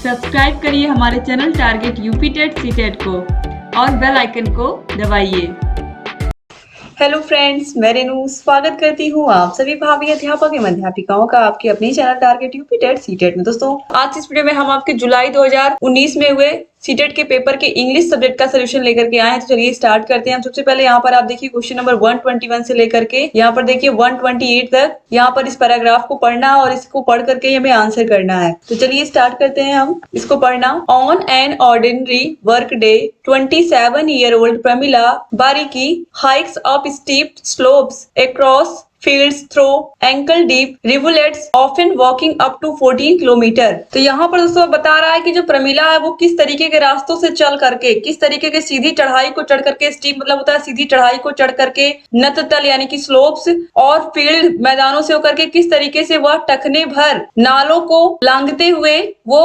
Subscribe करिए हमारे channel target UP TET CTET को और बेल आइकन को दबाइए। हेलो फ्रेंड्स, मैं रेनू स्वागत करती हूँ आप सभी भावी अध्यापक एवं अध्यापिकाओं का आपके अपने channel target UP TET CTET में। दोस्तों, आज इस वीडियो में हम आपके जुलाई 2019 में हुए सीटेट के पेपर के इंग्लिश सब्जेक्ट का सोल्यूशन लेकर के आए हैं। तो चलिए स्टार्ट करते हैं। हम सबसे पहले यहाँ पर आप देखिए क्वेश्चन नंबर 121 से लेकर के यहाँ पर देखिए 128 तक यहाँ पर इस पैराग्राफ को पढ़ना और इसको पढ़ करके हमें आंसर करना है। तो चलिए स्टार्ट करते हैं हम इसको पढ़ना। On an ordinary work day 27-year-old Pramila बारीकी hikes up steep slopes across fields through ankle deep rivulets often walking up to 14 kilometre. तो यहाँ पर दोस्तों बता रहा है कि जो प्रमिला है वो किस तरीके के रास्तों से चल करके, किस तरीके के सीधी चढ़ाई को चढ़ करके, स्टीप मतलब होता है सीधी चढ़ाई को चढ़ करके, नततल यानी कि स्लोप्स और फील्ड मैदानों से होकर के किस तरीके से वह टखने भर नालों को लांघते हुए वो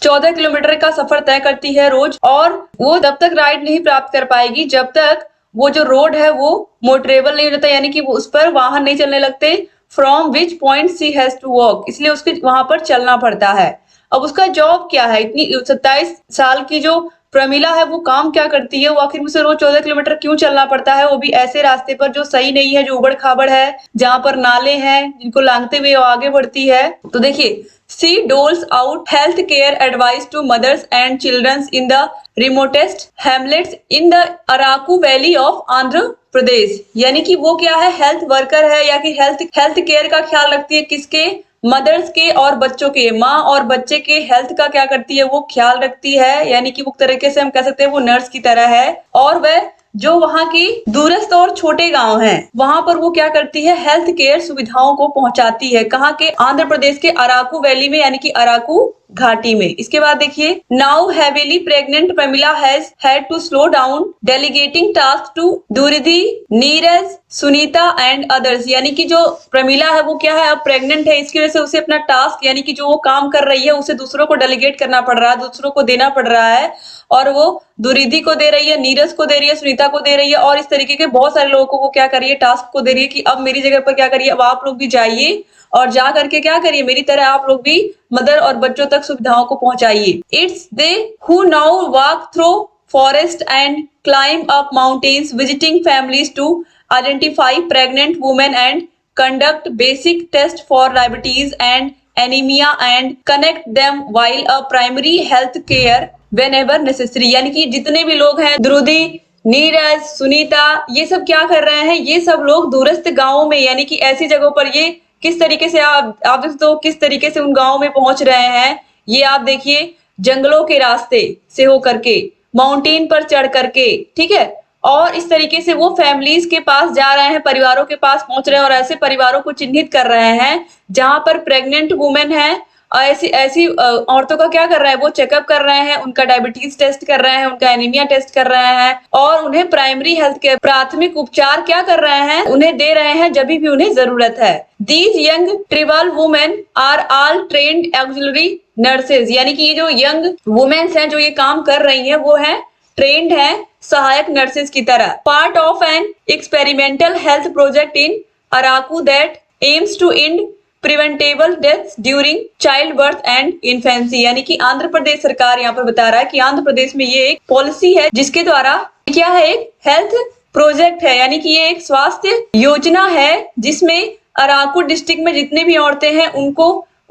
14 किलोमीटर का सफर तय करती है रोज। और वो तब तक राइड नहीं प्राप्त कर पाएगी जब तक वो जो रोड है वो मोटरेबल नहीं हो जाता, यानी कि वो उस पर वाहन नहीं चलने लगते। From which point C has to walk, इसलिए उसके वहां पर चलना पड़ता है। अब उसका जॉब क्या है? इतनी 27 साल की जो प्रमिला है वो काम क्या करती है? वो आखिर उसे रोज 14 किलोमीटर क्यों चलना पड़ता है, वो भी ऐसे रास्ते पर जो सही नहीं है, जो उबड़ खाबड़ है, जहां पर नाले हैं जिनको लांघते हुए वो आगे बढ़ती है। तो देखिए, she doles out health care advice to mothers and children in the remotest hamlets in the Araku Valley of Andhra प्रदेश। यानी कि वो क्या है, हेल्थ वर्कर है या कि हेल्थ केयर का ख्याल रखती है। किसके? मदर्स के और बच्चों के, माँ और बच्चे के हेल्थ का क्या करती है, वो ख्याल रखती है। यानी कि वो तरीके से हम कह सकते हैं वो नर्स की तरह है। और वह जो वहाँ की दूरस्थ और छोटे गांव हैं वहां पर वो क्या करती है, हेल्थ केयर सुविधाओं को पहुंचाती है। कहाँ के? आंध्र प्रदेश के अराकू वैली में, यानी कि अराकू घाटी में। इसके बाद देखिए, now heavily pregnant Pramila has had to slow down delegating task to दुरिधि नीरज सुनीता एंड अदर्स। यानी कि जो प्रमिला है वो क्या है, अब प्रेग्नेंट है, इसकी वजह से उसे अपना टास्क यानी कि जो वो काम कर रही है उसे दूसरों को डेलीगेट करना पड़ रहा है, दूसरों को देना पड़ रहा है। और वो दुरिधि को दे रही है, नीरज को दे रही है, सुनीता को दे रही है और इस तरीके के बहुत सारे लोगों को क्या कर रही है, टास्क को दे रही है कि अब मेरी जगह पर क्या करिए, अब आप लोग भी जाइए और जा करके क्या करिए, मेरी तरह आप लोग भी मदर और बच्चों तक सुविधाओं को पहुंचाइए। It's they who now walk through forest and climb up mountains visiting families to identify pregnant women and conduct basic test for diabetes and anemia and connect them while a primary health care whenever necessary। यानी कि जितने भी लोग हैं, द्रुदी, नीरज, सुनीता, ये सब क्या कर रहे हैं, ये सब लोग दूरस्थ गांवों में यानी कि ऐसी जगहों पर ये किस तरीके से आप तो किस तरीके से उन गांवों में पहुंच रहे हैं। ये आप देखिए, जंगलों के रास्ते से होकर के, माउंटेन पर चढ़ करके, ठीक है, और इस तरीके से वो फैमिलीज के पास जा रहे हैं, परिवारों के पास पहुंच रहे हैं और ऐसे परिवारों को चिन्हित कर रहे हैं जहां पर प्रेग्नेंट वुमेन है। ऐसी ऐसी औरतों का क्या कर रहे हैं, वो चेकअप कर रहे हैं, उनका डायबिटीज टेस्ट कर रहे हैं, उनका एनीमिया टेस्ट कर रहे हैं और उन्हें प्राइमरी हेल्थ केयर, प्राथमिक उपचार क्या कर रहे हैं, उन्हें दे रहे हैं जब भी उन्हें जरूरत है। These young tribal women are all trained auxiliary nurses. यानी कि ये जो यंग वुमेन्स हैं जो ये काम कर रही है वो है ट्रेंड है सहायक नर्सेज की तरह। Part of an experimental health project in Araku that aims to end preventable deaths during child birth and infancy. यानी कि आंध्र प्रदेश सरकार यहाँ पर बता रहा है कि आंध्र प्रदेश में ये एक पॉलिसी है जिसके द्वारा क्या है, एक हेल्थ प्रोजेक्ट है, यानी कि ये एक स्वास्थ्य योजना है जिसमें अराकू डिस्ट्रिक्ट में जितने भी औरतें हैं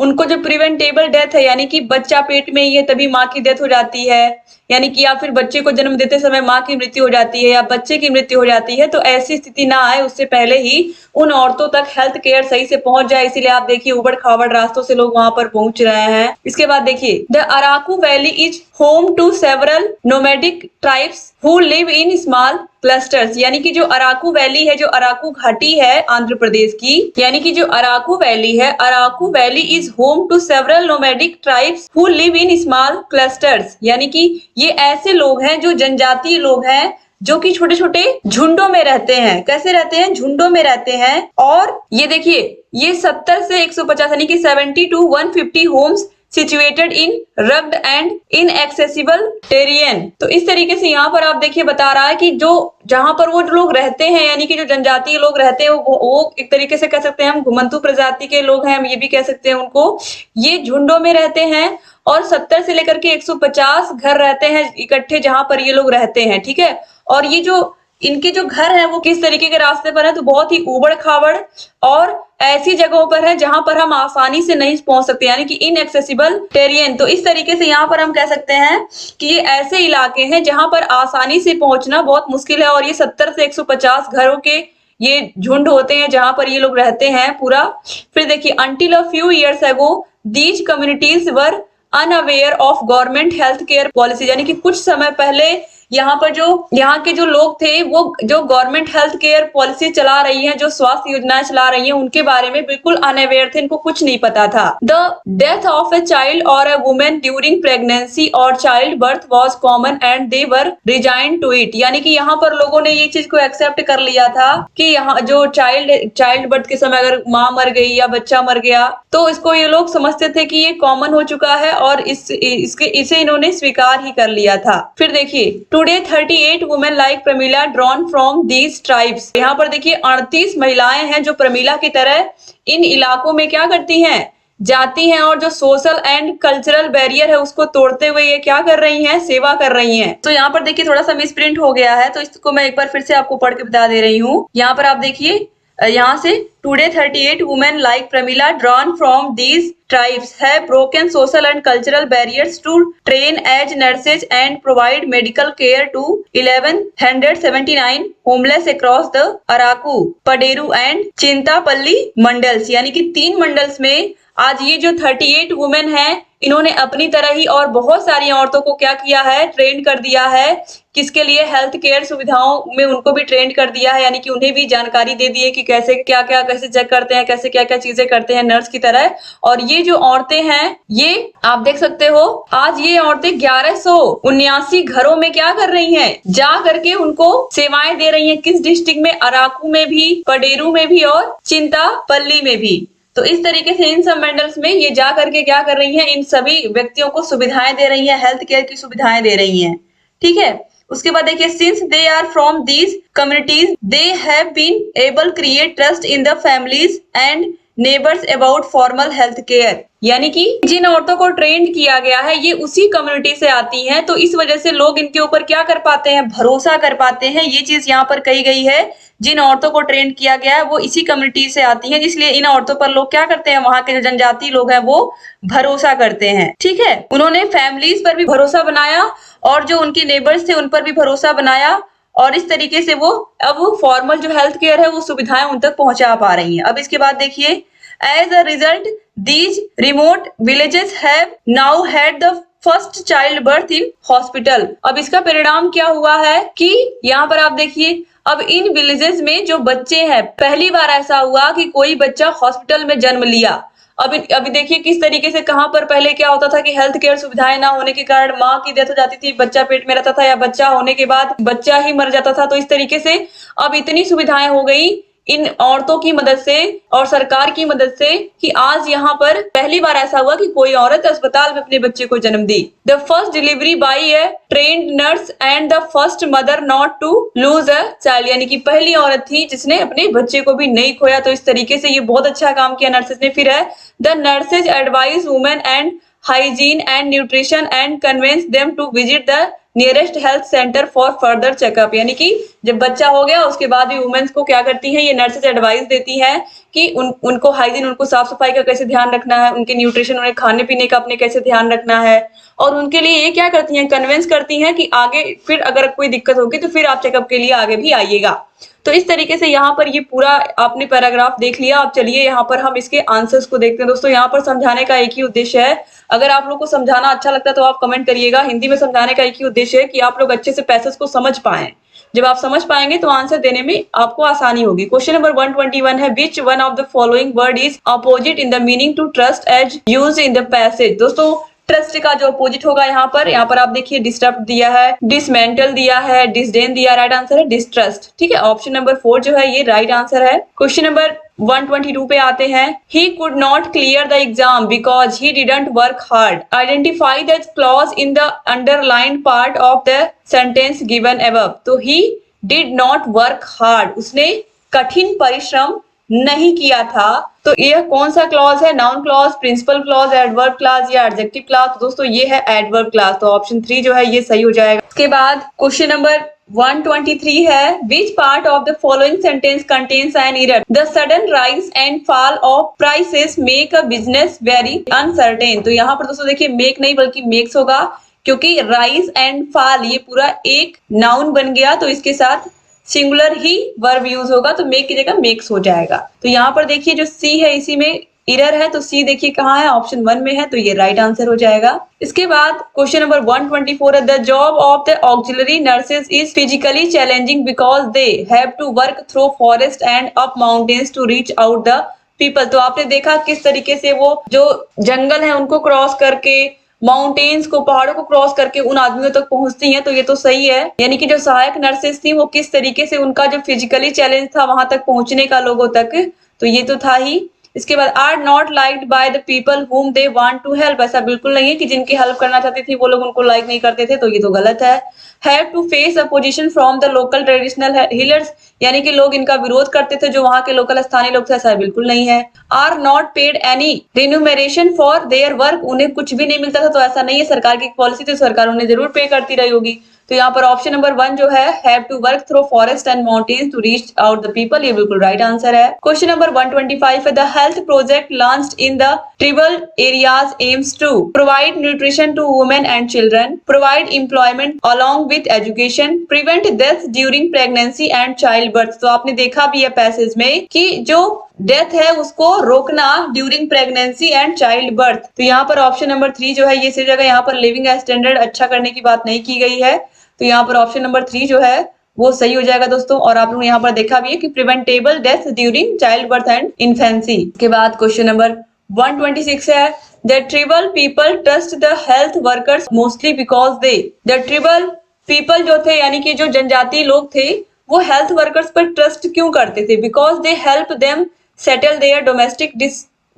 उनको जो प्रिवेंटेबल डेथ है, यानी कि बच्चा पेट में ही है तभी माँ की डेथ हो जाती है, यानी कि या फिर बच्चे को जन्म देते समय माँ की मृत्यु हो जाती है या बच्चे की मृत्यु हो जाती है, तो ऐसी स्थिति ना आए उससे पहले ही उन औरतों तक हेल्थ केयर सही से पहुंच जाए। इसीलिए आप देखिए उबड़ खाबड़ रास्तों से लोग वहां पर पहुंच रहे हैं। इसके बाद देखिए, the Araku valley is home to several nomadic tribes who live in small clusters. यानी कि जो अराकू वैली है, जो अराकू घाटी है आंध्र प्रदेश की, यानी कि जो अराकू वैली है, Araku valley is home to several nomadic tribes who live in small clusters. यानी कि ये ऐसे लोग हैं जो जनजातीय लोग हैं जो कि छोटे छोटे झुंडों में रहते हैं। कैसे रहते हैं? झुंडों में रहते हैं। और ये देखिए, ये 70 से 150 यानी कि 70 to 150 homes situated in rugged and inaccessible terrain. तो इस तरीके से यहाँ पर आप देखिए बता रहा है कि जो जहां पर वो लोग रहते हैं, यानी कि जो जनजातीय लोग रहते हैं, वो एक तरीके से कह सकते हैं हम घुमंतू प्रजाति के लोग हैं, हम ये भी कह सकते हैं उनको। ये झुंडों में रहते हैं और 70 से लेकर के 150 घर रहते हैं इकट्ठे जहां पर ये लोग रहते हैं, ठीक है। और ये जो इनके जो घर है वो किस तरीके के रास्ते पर है, तो बहुत ही ऊबड़ खाबड़ और ऐसी जगहों पर है जहां पर हम आसानी से नहीं पहुंच सकते, यानी कि इनएक्सेसिबल टेरियन। तो इस तरीके से यहाँ पर हम कह सकते हैं कि ये ऐसे इलाके हैं जहां पर आसानी से पहुंचना बहुत मुश्किल है। और ये 70 से 150 घरों के ये झुंड होते हैं जहां पर ये लोग रहते हैं पूरा। फिर देखिए, until a few years ago these communities were unaware of government health care policy, यानी कि कुछ समय पहले यहाँ पर जो यहाँ के जो लोग थे वो जो गवर्नमेंट हेल्थ केयर पॉलिसी चला रही है, जो स्वास्थ्य योजनाएं चला रही हैं, उनके बारे में बिल्कुल अनअवेयर थे, इनको कुछ नहीं पता था। The death of a child और ए वुमेन ड्यूरिंग प्रेगनेंसी और child birth was common and they were resign to it, यानी कि यहाँ पर लोगों ने ये चीज को एक्सेप्ट कर लिया था कि यहाँ जो चाइल्ड बर्थ के समय अगर माँ मर गई या बच्चा मर गया तो इसको ये लोग समझते थे कि ये कॉमन हो चुका है और इसे इन्होंने स्वीकार ही कर लिया था। फिर देखिए, today 38 women like Pramila drawn from these tribes, यहाँ पर देखिए 38 महिलाएं हैं जो प्रमीला की तरह इन इलाकों में क्या करती हैं, जाती हैं और जो सोशल एंड कल्चरल बैरियर है उसको तोड़ते हुए ये क्या कर रही हैं, सेवा कर रही हैं। तो यहाँ पर देखिए थोड़ा सा मिस प्रिंट हो गया है, तो इसको मैं एक बार फिर से आपको पढ़ के बता दे रही हूँ। यहाँ पर आप देखिए, यहाँ से today 38 women like Pramila drawn from these tribes have broken social and cultural barriers to train as nurses and provide medical care to 1179 homeless across the Araku, Paderu and Chintapalli mandals, यानी कि 3 मंडल्स में आज ये जो 38 वुमेन हैं इन्होंने अपनी तरह ही और बहुत सारी औरतों को क्या किया है, ट्रेन कर दिया है। किसके लिए, हेल्थ केयर सुविधाओं में उनको भी ट्रेन कर दिया है, यानी कि उन्हें भी जानकारी दे दी है कि कैसे क्या क्या कैसे चेक करते हैं, कैसे क्या क्या चीजें करते हैं नर्स की तरह। और ये जो औरतें हैं ये आप देख सकते हो, आज ये औरतें 1179 घरों में क्या कर रही हैं, जा करके उनको सेवाएं दे रही हैं। किस डिस्ट्रिक्ट में, अराकू में भी, पडेरू में भी और चिंतापल्ली में भी। तो इस तरीके से इन सब मंडल्स में ये जा करके क्या कर रही हैं, इन सभी व्यक्तियों को सुविधाएं दे रही हैं, हेल्थ केयर की सुविधाएं दे रही हैं, ठीक है। उसके बाद देखिए, since they are from these communities they have been able create trust in the families and neighbours about formal health care, यानी कि जिन औरतों को ट्रेन किया गया है ये उसी कम्युनिटी से आती हैं, तो इस वजह से लोग इनके ऊपर क्या कर पाते हैं, भरोसा कर पाते हैं। ये चीज यहाँ पर कही गई है, जिन औरतों को ट्रेन किया गया है वो इसी कम्युनिटी से आती हैं, इसलिए इन औरतों पर लोग क्या करते हैं, वहां के जो जनजाति लोग हैं वो भरोसा करते हैं, ठीक है। उन्होंने फैमिलीज पर भी भरोसा बनाया और जो उनके नेबर्स थे उन पर भी भरोसा बनाया, और इस तरीके से वो अब फॉर्मल जो हेल्थ केयर है वो सुविधाएं उन तक पहुंचा पा रही हैं। अब इसके बाद देखिए, as a result these remote villages have now had the first child birth in hospital. अब इसका परिणाम क्या हुआ है कि यहाँ पर आप देखिए, अब इन विलेजेस में जो बच्चे हैं, पहली बार ऐसा हुआ कि कोई बच्चा हॉस्पिटल में जन्म लिया। अभी देखिए किस तरीके से, कहां पर पहले क्या होता था कि हेल्थ केयर सुविधाएं ना होने के कारण माँ की डेथ हो जाती थी, बच्चा पेट में रहता था, या बच्चा होने के बाद बच्चा ही मर जाता था। तो इस तरीके से अब इतनी सुविधाएं हो गई इन औरतों की मदद से और सरकार की मदद से कि आज यहाँ पर पहली बार ऐसा हुआ कि कोई औरत अस्पताल में अपने बच्चे को जन्म दी। The first delivery by a trained nurse and the first mother not to lose a child, यानी कि पहली औरत थी जिसने अपने बच्चे को भी नहीं खोया। तो इस तरीके से ये बहुत अच्छा काम किया नर्सेज ने। फिर है, the nurses advise women and hygiene and nutrition and convince them to visit the nearest health centre for further checkup, यानी कि जब बच्चा हो गया उसके बाद भी वुमेन्स को क्या करती हैं, ये नर्सेज एडवाइस देती हैं कि उनको हाइजीन, उनको साफ सफाई का कैसे ध्यान रखना है, उनके न्यूट्रिशन, उन्हें खाने पीने का अपने कैसे ध्यान रखना है, और उनके लिए ये क्या करती हैं, कन्विंस करती हैं कि आगे फिर अगर कोई दिक्कत होगी तो फिर आप चेकअप के लिए आगे भी आइएगा। तो इस तरीके से यहाँ पर ये पूरा आपने पैराग्राफ देख लिया। अब चलिए यहाँ पर हम इसके आंसर्स को देखते हैं। दोस्तों यहाँ पर समझाने का एक ही उद्देश्य है, अगर आप लोग को समझाना अच्छा लगता है तो आप कमेंट करिएगा। हिंदी में समझाने का एक ही उद्देश्य है कि आप लोग अच्छे से पैसेज को समझ पाएं। जब आप समझ पाएंगे तो आंसर देने में आपको आसानी होगी। क्वेश्चन नंबर 121 है, which one of the following word is opposite in the meaning to trust as used in the passage. दोस्तों ट्रस्ट का जो अपोजिट होगा यहाँ पर आप देखिए, डिस्टर्ब दिया है, डिसमेंटल दिया है, डिसडेन दिया, राइट आंसर है डिस्ट्रस्ट, ठीक है। ऑप्शन नंबर 4 जो है ये राइट आंसर है। क्वेश्चन नंबर 122 पे आते हैं, he could not clear the exam because he didn't work hard. Identify the clause in the underlined part of the sentence given above. तो he did not work hard, उसने कठिन परिश्रम नहीं किया था। तो यह कौन सा क्लॉज है? Noun clause, principal clause, adverb clause या एडजेक्टिव क्लॉज? तो दोस्तों ये है एडवर्ब क्लॉज, तो ऑप्शन 3 जो है ये सही हो जाएगा। उसके बाद क्वेश्चन नंबर 123 है, विच part of the following sentence contains an error? The sudden rise and fall of prices make a business very uncertain. तो यहाँ पर दोस्तों देखिए मेक नहीं बल्कि मेक्स होगा, क्योंकि राइज एंड फॉल ये पूरा एक नाउन बन गया, तो इसके साथ सिंगुलर ही वर्ब यूज होगा, तो मेक की जगह मेक्स हो जाएगा। तो यहाँ पर देखिए जो सी है इसी में एरर है, तो सी देखिए कहाँ है? ऑप्शन 1 में है, तो ये राइट आंसर हो जाएगा। इसके बाद क्वेश्चन नंबर 124 है, the job of the auxiliary nurses is physically challenging because they have to work through forest and up mountains to reach out the people. तो आपने देखा किस तरीके से वो जो जंगल है उनको क्रॉस करके, माउंटेन्स को, पहाड़ों को क्रॉस करके उन आदमियों तक पहुंचती हैं, तो ये तो सही है। यानी कि जो सहायक नर्सेस थी वो किस तरीके से उनका जो फिजिकली चैलेंज था वहां तक पहुंचने का लोगों तक, तो ये तो था ही। इसके बाद are not liked by the people whom they want to help, ऐसा बिल्कुल नहीं है कि जिनकी हेल्प करना चाहती थी वो लोग उनको लाइक नहीं करते थे, तो ये तो गलत है। Have to face opposition from the local traditional healers, यानी कि लोग इनका विरोध करते थे जो वहां के लोकल स्थानीय लोग थे, ऐसा बिल्कुल नहीं है। Are not paid any remuneration for their work, उन्हें कुछ भी नहीं मिलता था, तो ऐसा नहीं है, सरकार की पॉलिसी थी, सरकार उन्हें जरूर पे करती रही होगी। तो यहाँ पर ऑप्शन नंबर 1 जो है have to work through forest and mountains to reach out the people, ये बिल्कुल राइट आंसर है। क्वेश्चन नंबर 125 है, the health project launched in the tribal areas aims to provide nutrition to women and children, provide employment along with education, prevent death during pregnancy and child birth. तो आपने देखा भी है passage में कि जो death है उसको रोकना during pregnancy and child birth. तो यहाँ पर ऑप्शन नंबर 3 जो है ये सही जगह, यहाँ पर लिविंग स्टैंडर्ड अच्छा करने की बात नहीं की गई है, तो यहाँ पर ऑप्शन नंबर 3 जो है वो सही हो जाएगा दोस्तों। और आप लोग यहाँ पर देखा भी है कि preventable death during child birth and infancy. के बाद क्वेश्चन नंबर 126 है, the tribal people trust the health workers mostly because they, the tribal people जो थे यानी कि जो जनजातीय लोग थे वो हेल्थ वर्कर्स पर ट्रस्ट क्यों करते थे? Because they help them settle there domestic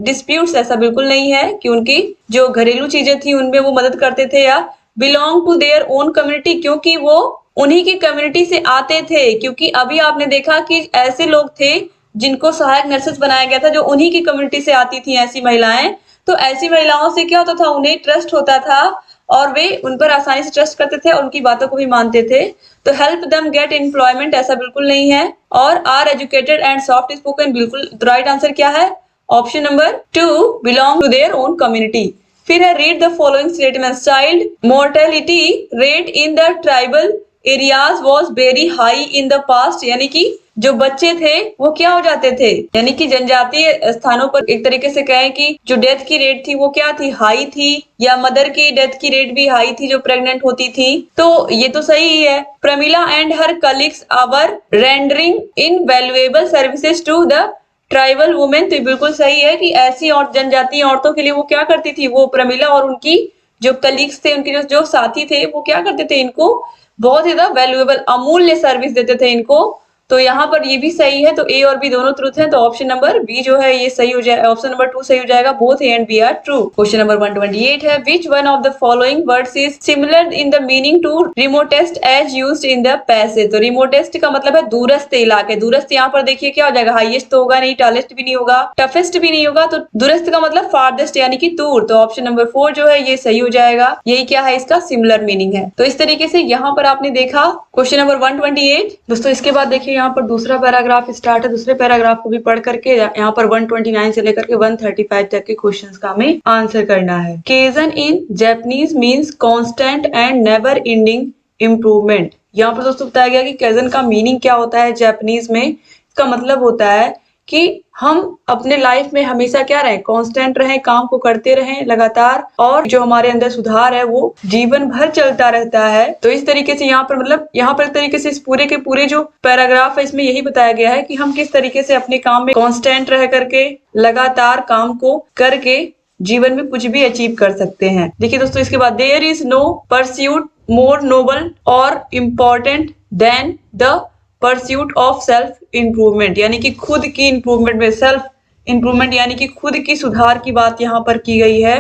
disputes, ऐसा बिल्कुल नहीं है कि उनकी जो घरेलू चीजें थी उनमें वो मदद करते थे, या belong to their own community, क्योंकि वो उन्हीं की कम्युनिटी से आते थे। क्योंकि अभी आपने देखा कि ऐसे लोग थे जिनको सहायक नर्सेस बनाया गया था जो उन्हीं की कम्युनिटी से आती थी ऐसी महिलाएं, तो ऐसी महिलाओं से क्या होता था, उन्हें ट्रस्ट होता था और वे उन पर आसानी से ट्रस्ट करते थे और उनकी बातों को भी मानते थे। तो हेल्प देम गेट एम्प्लॉयमेंट, ऐसा बिल्कुल नहीं है। और are educated and soft spoken, बिल्कुल राइट आंसर क्या है? Option number 2 belong to their own community. फिर है read the following statement, child mortality rate in the tribal areas was very high in the past, यानी कि जो बच्चे थे वो क्या हो जाते थे, यानी कि जनजातीय स्थानों पर एक तरीके से कहें कि जो डेथ की रेट थी वो क्या थी, हाई थी, या मदर की डेथ की रेट भी हाई थी जो प्रेग्नेंट होती थी, तो ये तो सही ही है। Pramila and her colleagues our rendering invaluable services to the tribal women, तो बिल्कुल सही है कि ऐसी और जनजातीय औरतों के लिए वो क्या करती थी, वो प्रमिला और उनकी जो कलीग्स थे, उनके जो साथी थे, वो क्या करते थे, इनको बहुत ज्यादा वैल्यूएबल अमूल्य सर्विस देते थे इनको। तो यहाँ पर ये भी सही है, तो ए और बी दोनों ट्रूथ हैं, तो ऑप्शन नंबर बी जो है ये सही हो जाएगा, ऑप्शन नंबर 2 सही हो जाएगा, both A and B are true. Question number 128 है, which one of the following words is similar in the meaning to remotest as used in the passage. तो रिमोटेस्ट का मतलब है दूरस्थ इलाके, दूरस्थ यहाँ पर देखिए क्या हो जाएगा, हाईएस्ट तो होगा नहीं, टालेस्ट भी नहीं होगा, टफेस्ट भी नहीं होगा, तो दूरस्थ का मतलब फारदेस्ट यानी कि दूर, तो ऑप्शन नंबर 4 जो है ये सही हो जाएगा। यही क्या है, इसका सिमिलर मीनिंग है। तो इस तरीके से यहाँ पर आपने देखा क्वेश्चन नंबर 128। दोस्तों इसके बाद देखिए यहाँ पर दूसरा पैराग्राफ स्टार्ट है, दूसरे पैराग्राफ को भी पढ़ करके यहाँ पर 129 से लेकर के 135 तक के क्वेश्चंस का हमें आंसर करना है। Kaizen in Japanese means constant and never ending improvement. यहाँ पर दोस्तों बताया गया कि केजन का मीनिंग क्या होता है जापानीज में। इसका मतलब होता है कि हम अपने लाइफ में हमेशा क्या रहे, कांस्टेंट रहे, काम को करते रहें लगातार, और जो हमारे अंदर सुधार है वो जीवन भर चलता रहता है। तो इस तरीके से यहाँ पर मतलब यहाँ पर एक तरीके से इस पूरे के पूरे जो पैराग्राफ है इसमें यही बताया गया है कि हम किस तरीके से अपने काम में कांस्टेंट रह करके लगातार काम को करके जीवन में कुछ भी अचीव कर सकते हैं। देखिए दोस्तों इसके बाद there is no pursuit more noble और important than the pursuit of self improvement, यानी कि खुद की इम्प्रूवमेंट में सेल्फ इम्प्रूवमेंट यानी कि खुद की सुधार की बात यहाँ पर की गई है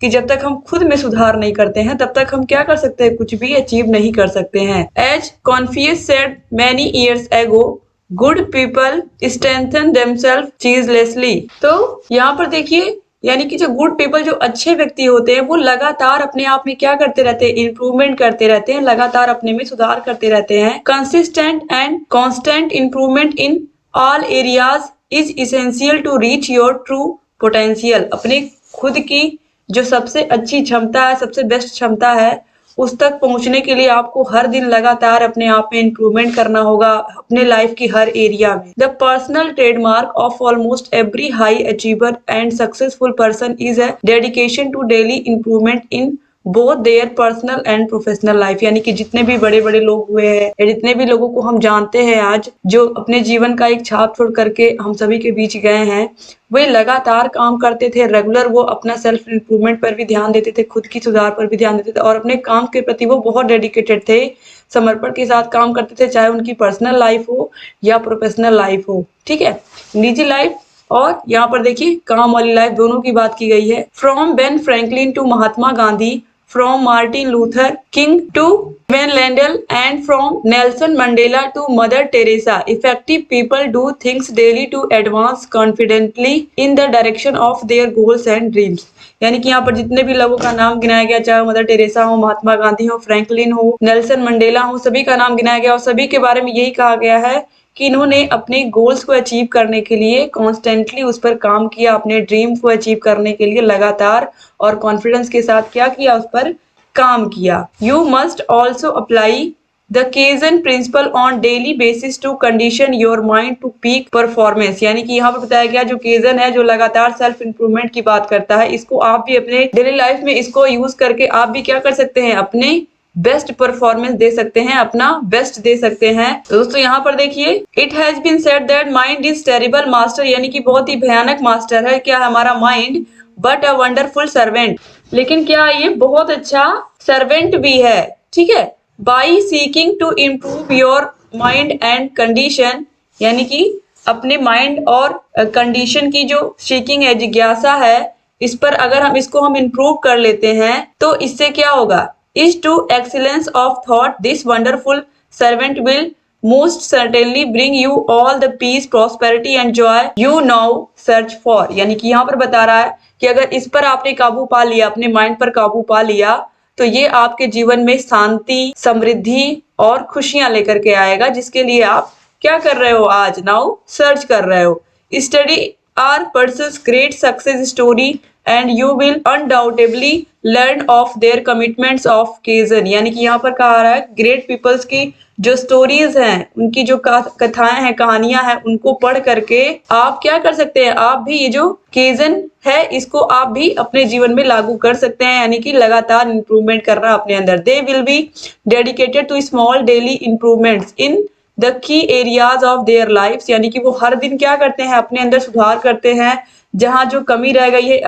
कि जब तक हम खुद में सुधार नहीं करते हैं तब तक हम क्या कर सकते हैं, कुछ भी अचीव नहीं कर सकते हैं। As Confucius said many years ago good people strengthen themselves ceaselessly. तो यहाँ पर देखिए, यानी कि जो गुड पीपल, जो अच्छे व्यक्ति होते हैं, वो लगातार अपने आप में क्या करते रहते हैं, इंप्रूवमेंट करते रहते हैं, लगातार अपने में सुधार करते रहते हैं। Consistent and constant improvement in all areas is essential to reach your true potential. अपने खुद की जो सबसे अच्छी क्षमता है, सबसे बेस्ट क्षमता है, उस तक पहुंचने के लिए आपको हर दिन लगातार अपने आप में इंप्रूवमेंट करना होगा, अपने लाइफ की हर एरिया में। The personal trademark of almost every high achiever and successful person is a dedication to daily improvement in both their personal and professional life. यानी कि जितने भी बड़े बड़े लोग हुए हैं, या जितने भी लोगों को हम जानते हैं आज, जो अपने जीवन का एक छाप छोड़ करके हम सभी के बीच गए हैं, वे लगातार काम करते थे, रेगुलर वो अपना सेल्फ इंप्रूवमेंट पर भी ध्यान देते थे, खुद की सुधार पर भी ध्यान देते थे, और अपने काम के प्रति वो बहुत डेडिकेटेड थे, समर्पण के साथ काम करते थे, चाहे उनकी पर्सनल लाइफ हो या प्रोफेशनल लाइफ हो। ठीक है, निजी लाइफ और यहाँ पर देखिए काम वाली लाइफ, दोनों की बात की गई है। From Ben Franklin to Mahatma Gandhi, from Martin Luther King to Van Lendl, and from Nelson Mandela to Mother Teresa, effective people do things daily to advance confidently in the direction of their goals and dreams। यानी कि यहाँ पर जितने भी लोगों का नाम गिनाया गया, चाहे मदर टेरेसा हो, महात्मा गांधी हो, फ्रैंकलिन हो, नेल्सन मंडेला हो, सभी का नाम गिनाया गया और सभी के बारे में यही कहा गया है कि इन्होंने अपने गोल्स को अचीव करने के लिए कॉन्स्टेंटली उस पर काम किया, अपने ड्रीम को अचीव करने के लिए लगातार और कॉन्फिडेंस के साथ क्या किया, उस पर काम किया। You must also apply the kaizen principle on daily basis to condition your mind to peak performance. यानी कि यहाँ पर बताया गया जो केजन है, जो लगातार सेल्फ इंप्रूवमेंट की बात करता है, इसको आप भी अपने डेली लाइफ में इसको यूज करके आप भी क्या कर सकते हैं, अपने बेस्ट परफॉर्मेंस दे सकते हैं, अपना बेस्ट दे सकते हैं। तो दोस्तों यहाँ पर देखिए, it has been said that mind is terrible master, यानी कि बहुत ही भयानक मास्टर है क्या हमारा mind, but a wonderful servant, लेकिन क्या ये बहुत अच्छा सर्वेंट भी है। ठीक है, by seeking to improve your mind and condition, यानी कि अपने माइंड और कंडीशन की जो सीकिंग है, जिज्ञासा है, इस पर अगर हम इसको इम्प्रूव कर लेते हैं तो इससे क्या होगा, is to excellence of thought, this wonderful servant will most certainly bring you all the peace, prosperity and joy you now search for। यानी कि यहाँ पर बता रहा है कि अगर इस पर आपने काबू पा लिया, अपने माइंड पर काबू पा लिया, तो ये आपके जीवन में शांति, समृद्धि और खुशियां लेकर के आएगा, जिसके लिए आप क्या कर रहे हो, आज नाउ सर्च कर रहे हो। Study are persons great success story and you will undoubtedly learn of their commitments of kaizen. यानी कि यहाँ पर कहा रहा है ग्रेट पीपल्स की जो स्टोरीज हैं, उनकी जो कथाएं हैं, कहानियां हैं, उनको पढ़ करके आप क्या कर सकते हैं, आप भी ये जो केजन है इसको आप भी अपने जीवन में लागू कर सकते हैं, यानी कि लगातार इंप्रूवमेंट करना अपने अंदर। They will be dedicated to small daily improvements in the key areas of their life. यानी कि वो हर दिन क्या करते हैं, अपने अंदर सुधार करते हैं, जहां जो कमी रह गई है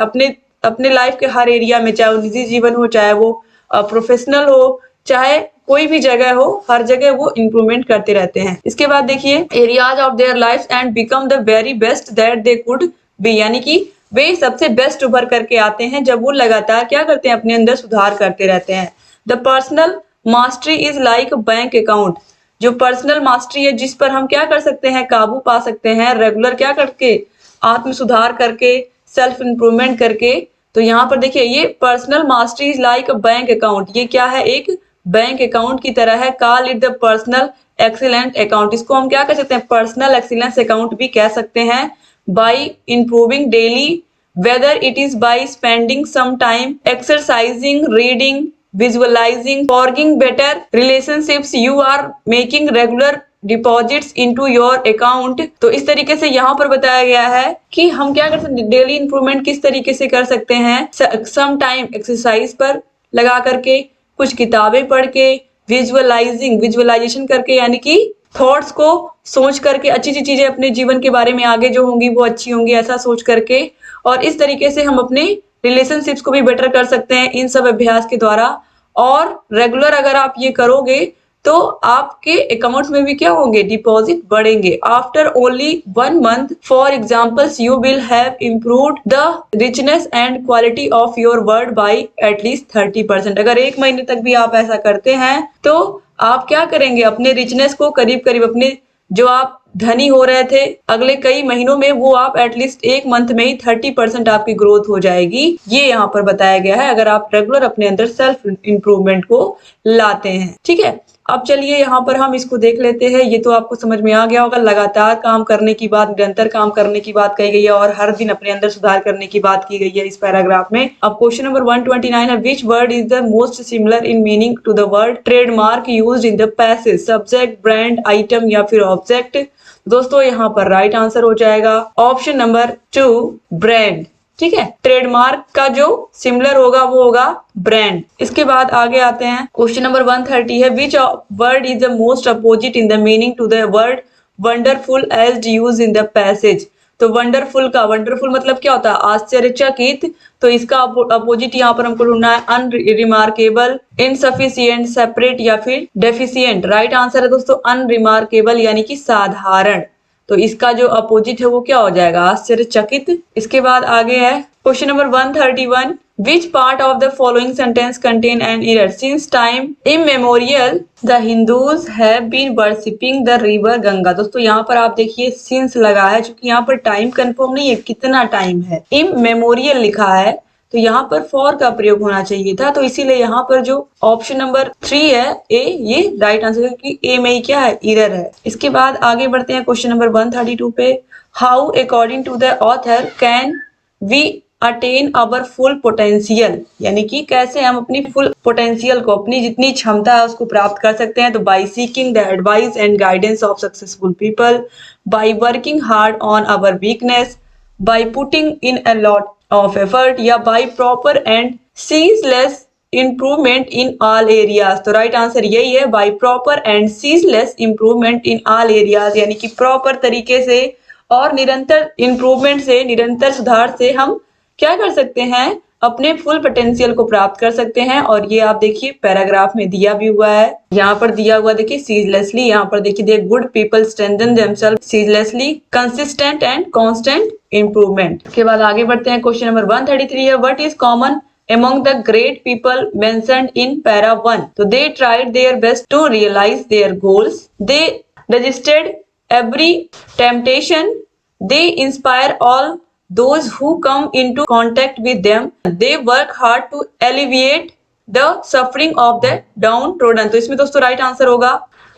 अपने लाइफ के हर एरिया में, चाहे वो निजी जीवन हो, चाहे वो प्रोफेशनल हो, चाहे कोई भी जगह हो, हर जगह वो इंप्रूवमेंट करते रहते हैं। इसके बाद देखिए, areas of their life and become the very best that they could be. यानी कि वे सबसे बेस्ट उभर करके आते हैं जब वो लगातार क्या करते हैं, अपने अंदर सुधार करते रहते हैं। The personal mastery is like bank account. जो पर्सनल मास्टरी है, जिस पर हम क्या कर सकते हैं, काबू पा सकते हैं, रेगुलर क्या करके, आत्म सुधार करके, सेल्फ इंप्रूवमेंट करके। तो यहाँ पर देखिए, ये personal mastery is like a bank account, ये क्या है, एक बैंक अकाउंट की तरह है। Call it the personal excellent account, इसको हम क्या कर सकते हैं, पर्सनल एक्सीलेंस अकाउंट भी कह सकते हैं। By improving daily, whether it is by spending some time exercising, reading, visualizing, forging better relationships, you are making regular deposits into your account. तो इस तरीके से यहाँ पर बताया गया है कि हम क्या कर सकते हैं, डेली इंप्रूवमेंट किस तरीके से कर सकते हैं, सम टाइम एक्सरसाइज पर लगा करके, कुछ किताबें पढ़ के, विजुअलाइजेशन करके, यानी कि थॉट्स को सोच करके, अच्छी अच्छी चीजें अपने जीवन के बारे में आगे जो होंगी वो अच्छी होंगी, ऐसा सोच करके। और इस तरीके से हम अपने रिलेशनशिप्स को भी बेटर कर सकते हैं इन सब अभ्यास के द्वारा। और रेगुलर अगर आप ये करोगे तो आपके अकाउंट में भी क्या होंगे, डिपॉजिट बढ़ेंगे। After only 1 month for examples you will have improved the richness and quality of your word by at least 30%। अगर 1 महीने तक भी आप ऐसा करते हैं तो आप क्या करेंगे, अपने रिचनेस को करीब करीब, अपने जो आप धनी हो रहे थे अगले कई महीनों में, वो आप एटलीस्ट एक मंथ में ही 30% आपकी ग्रोथ हो जाएगी। ये यहाँ पर बताया गया है अगर आप रेगुलर अपने अंदर सेल्फ इंप्रूवमेंट को लाते हैं। ठीक है, अब चलिए यहाँ पर हम इसको देख लेते हैं। ये तो आपको समझ में आ गया होगा, लगातार काम करने की बात, निरंतर काम करने की बात कही गई है और हर दिन अपने अंदर सुधार करने की बात की गई है इस पैराग्राफ में। अब क्वेश्चन नंबर 129 है, which word is the most similar in meaning to the word trademark used in the passage, subject, brand, item या फिर ऑब्जेक्ट। दोस्तों यहाँ पर राइट आंसर हो जाएगा ऑप्शन नंबर 2, ब्रांड। ठीक है, ट्रेडमार्क का जो सिमिलर होगा वो होगा ब्रांड। इसके बाद आगे आते हैं, क्वेश्चन नंबर 130 है, which word is the most opposite in the meaning to the word wonderful as use in the passage. तो वंडरफुल का, वंडरफुल मतलब क्या होता है, आश्चर्यचकित। तो इसका अपोजिट यहाँ पर हमको ढूंढना है अनरिमार्केबल, इनसफिशिएंट, सेपरेट या फिर डेफिशिएंट। राइट आंसर है दोस्तों अनरिमार्केबल यानी कि साधारण। तो इसका जो अपोजिट है वो क्या हो जाएगा, आश्चर्यचकित। इसके बाद आगे है question number 131, which part of the following sentence contain an error, since time immemorial the Hindus have been worshipping the river Ganga. दोस्तों यहाँ पर आप देखिए सिंस लगा है, क्योंकि यहाँ पर टाइम कंफर्म नहीं है कितना टाइम है, इमेमोरियल लिखा है तो यहाँ पर फॉर का प्रयोग होना चाहिए था। तो इसीलिए यहाँ पर जो ऑप्शन नंबर 3 है ए, ये राइट आंसर है क्योंकि ए में ही क्या है, एरर है। इसके बाद आगे बढ़ते हैं क्वेश्चन नंबर 132 पे, how according to the author can we attain our full potential, यानी कि कैसे हम अपनी फुल पोटेंशियल को, अपनी जितनी क्षमता है उसको प्राप्त कर सकते हैं। तो by seeking the advice and guidance of successful people, by working hard on our weakness, by putting in a lot of effort या by proper and ceaseless improvement in all areas. तो राइट आंसर यही है, by proper and ceaseless improvement in all areas, यानी कि proper तरीके से और निरंतर इम्प्रूवमेंट से, निरंतर सुधार से हम क्या कर सकते हैं, अपने फुल पोटेंशियल को प्राप्त कर सकते हैं। और ये आप देखिए पैराग्राफ में दिया भी हुआ है, यहाँ पर दिया हुआ देखिए सीजलेसली, यहाँ पर देखिए they good people strengthen themselves ceaselessly, consistent and constant improvement. के बाद आगे बढ़ते हैं, क्वेश्चन नंबर 133 है, what is common among the great people mentioned in para 1? So they tried their best to realize their goals, they resisted every temptation, they inspire all those who come into contact with them, they work hard to alleviate the suffering of the downtrodden। तो इसमें दोस्तों right answer होगा,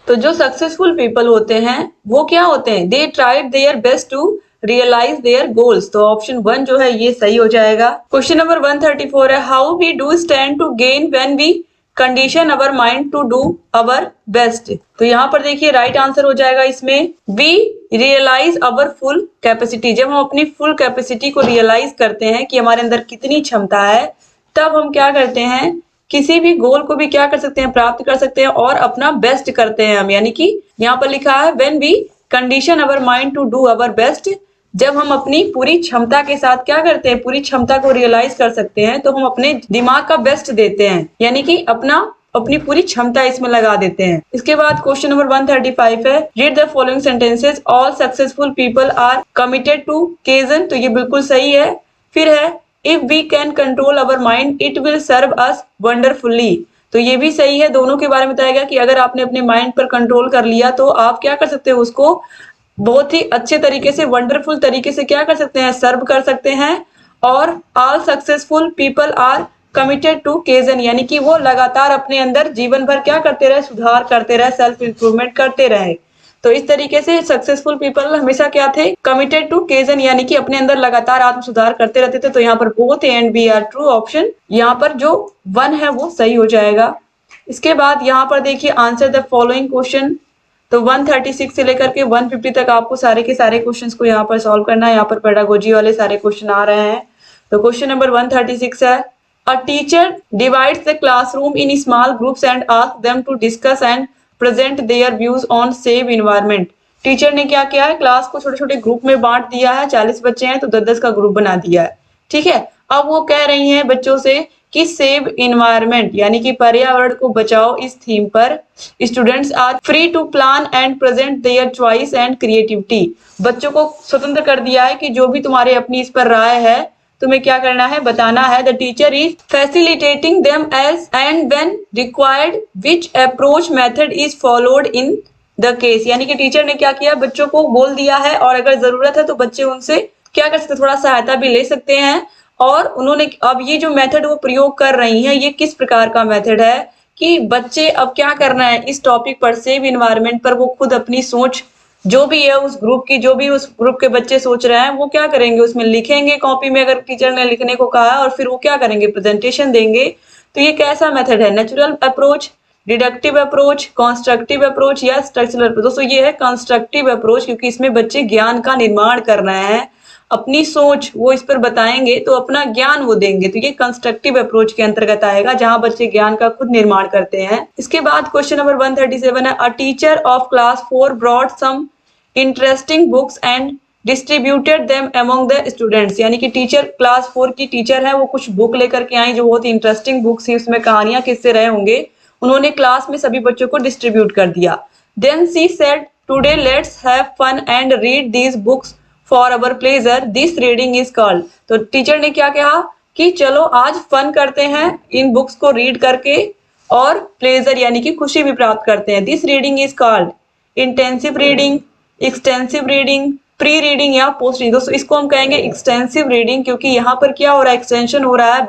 तो जो successful people होते हैं वो क्या होते हैं, they tried their best to realize their goals. तो ऑप्शन 1 जो है ये सही हो जाएगा। क्वेश्चन नंबर 134 है, how we do stand to gain when we condition our mind to do our best. तो यहाँ पर देखिए राइट आंसर हो जाएगा इसमें, we realize our full capacity. जब हम अपनी फुल कैपेसिटी को रियलाइज करते हैं कि हमारे अंदर कितनी क्षमता है, तब हम क्या करते हैं, किसी भी गोल को भी क्या कर सकते हैं, प्राप्त कर सकते हैं और अपना बेस्ट करते हैं हम। यानी कि यहाँ पर लिखा है when we condition our mind to do our best, जब हम अपनी पूरी क्षमता के साथ क्या करते हैं, पूरी क्षमता को रियलाइज कर सकते हैं, तो हम अपने दिमाग का बेस्ट देते हैं, यानी कि अपनी पूरी क्षमता इसमें लगा देते हैं। इसके बाद क्वेश्चन नंबर 135 है, read the following sentences, all successful people are committed to kaizen. तो ये बिल्कुल सही है। फिर है, if we can control our mind it will serve us wonderfully. तो ये भी सही है। दोनों के बारे में बताया गया कि अगर आपने अपने माइंड पर कंट्रोल कर लिया तो आप क्या कर सकते हो, उसको बहुत ही अच्छे तरीके से, वंडरफुल तरीके से क्या कर सकते हैं, सर्व कर सकते हैं। और all successful people are committed to kaizen, यानी कि वो लगातार अपने अंदर जीवन भर क्या करते रहे, सुधार करते रहे, सेल्फ इंप्रूवमेंट करते रहे। तो इस तरीके से सक्सेसफुल पीपल हमेशा क्या थे, कमिटेड टू केजन, यानी कि अपने अंदर लगातार आत्म सुधार करते रहते थे। तो यहाँ पर both A and B are true. Option यहाँ पर जो 1 है वो सही हो जाएगा। इसके बाद यहाँ पर देखिए, आंसर द फॉलोइंग क्वेश्चन। तो 136 से लेकर के 150 तक आपको सारे के सारे क्वेश्चंस को यहाँ पर सॉल्व करना है। यहाँ पर पेडागोजी वाले सारे क्वेश्चन आ रहे हैं। तो क्वेश्चन नंबर 136 है, a teacher divides the classroom in small groups and ask them to discuss and present their views on save environment. Teacher ने क्या किया है, क्लास को छोटे छोटे ग्रुप में बांट दिया है। 40 बच्चे हैं तो 10-10 का ग्रुप बना दिया है। ठीक है, अब वो कह रही हैं बच्चों से कि सेव इन्वायरमेंट यानी कि पर्यावरण को बचाओ, इस थीम पर students are free to plan and present their choice and creativity. बच्चों को स्वतंत्र कर दिया है कि जो भी तुम्हारे अपनी इस पर राय है तुम्हें क्या करना है, बताना है। The teacher is facilitating them as and when required which approach method is followed in the case, यानी कि टीचर ने क्या किया, बच्चों को बोल दिया है और अगर जरूरत है तो बच्चे उनसे क्या कर सकते हैं, थोड़ा सहायता भी ले सकते हैं। और उन्होंने अब ये जो मेथड वो प्रयोग कर रही हैं, ये किस प्रकार का मेथड है कि बच्चे अब क्या करना है, इस टॉपिक पर सेव इन्वायरमेंट पर वो खुद अपनी सोच जो भी है उस ग्रुप की, जो भी उस ग्रुप के बच्चे सोच रहे हैं वो क्या करेंगे, उसमें लिखेंगे कॉपी में अगर टीचर ने लिखने को कहा है, और फिर वो क्या करेंगे, प्रेजेंटेशन देंगे। तो ये कैसा मेथड है, natural approach, deductive approach, constructive approach या स्ट्रक्चरल अप्रोच। दोस्तों ये है कंस्ट्रक्टिव अप्रोच, क्योंकि इसमें बच्चे ज्ञान का निर्माण कर रहे हैं, अपनी सोच वो इस पर बताएंगे तो अपना ज्ञान वो देंगे, तो ये कंस्ट्रक्टिव अप्रोच के अंतर्गत आएगा जहां बच्चे ज्ञान का खुद निर्माण करते हैं। इसके बाद क्वेश्चन नंबर 137 है, a teacher of class 4 brought some interesting books and distributed them among the students, यानी कि टीचर क्लास 4 की टीचर है, वो कुछ बुक लेकर के आई जो बहुत ही इंटरेस्टिंग बुक्स थी, उसमें कहानियां किससे रहे होंगे, उन्होंने क्लास में सभी बच्चों को डिस्ट्रीब्यूट कर दिया। Then she said today let's have fun and read these books for our pleasure, this reading is called. तो टीचर ने क्या कहा कि चलो आज फन करते हैं इन बुक्स को रीड करके और प्लेजर यानी कि खुशी भी प्राप्त करते हैं। This reading is called intensive reading, extensive reading, pre reading या पोस्ट रीडिंग। दोस्तों इसको हम कहेंगे एक्सटेंसिव रीडिंग, क्योंकि यहाँ पर क्या हो रहा है, एक्सटेंशन हो रहा है,